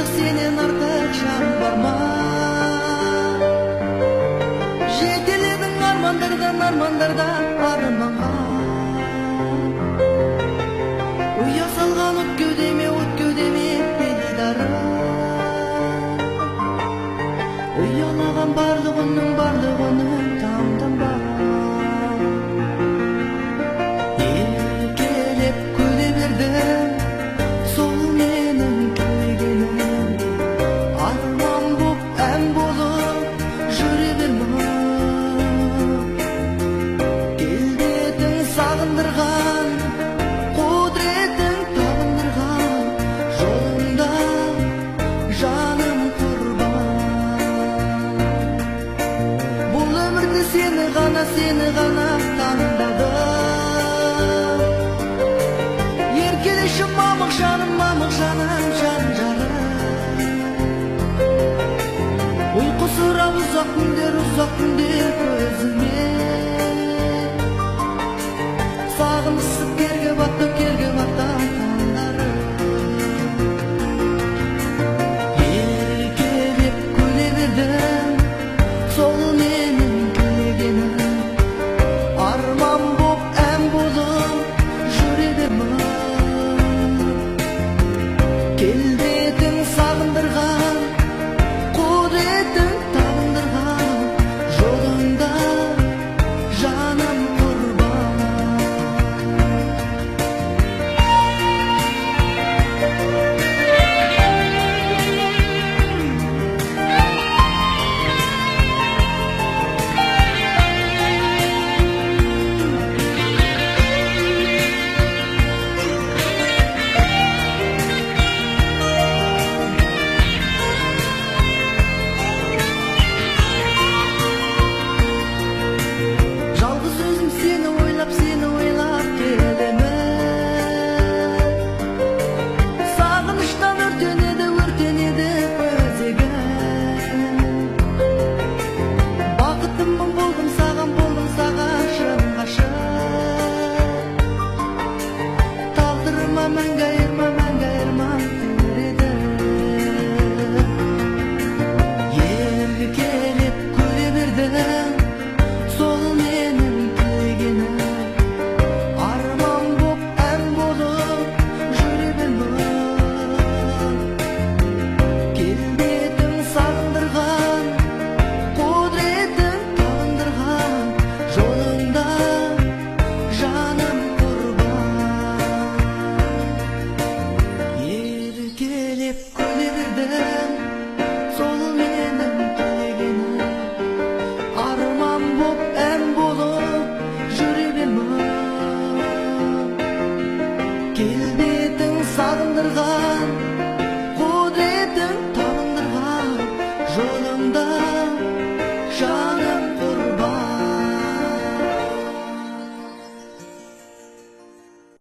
артык сенен артык жан барма. Жетеледің армандардан арманға. Уя салған от кеудеме бейдары. Уялаған барлығының тамданба. Еркелеп күле бердім, сол менің тілегенім. Арман боп ән болып жүре бермін. Келбетің сағындырған, құдыретің табындырған, жолыңда жаным құрбан. Бұл өмірді сені ғана таңдадым. Еркелеші мамық жаным, жан жарым. Ұйқы сұрап ұзақ күндер көзіме. Сағынысып керге батты таңдарым. Еркелеп күле бердім, сол менің тілегенім. Арман боп ән болып жүре бермін. Келбетің сағындырған, құдыретің табындырған, жолыңда жаным құрбан. Жалғыз өзім сені ойлап келемін. Сағыныштан өртенеді өзегім. Бақытымның болдым саған шын ғашық. Тағдырыма мәңгі айырма түреді. Еркелеп күле бердім, сол менің тілегенім. Арман боп ән болып жүре бермін. Келбетің сағындырған, құдыретің табындырған, жолыңда жаным құрбан. Еркелеп күле бердім, сол менің тілегенім. Арман боп ән болып жүре бермін. Келбетің сағындырған,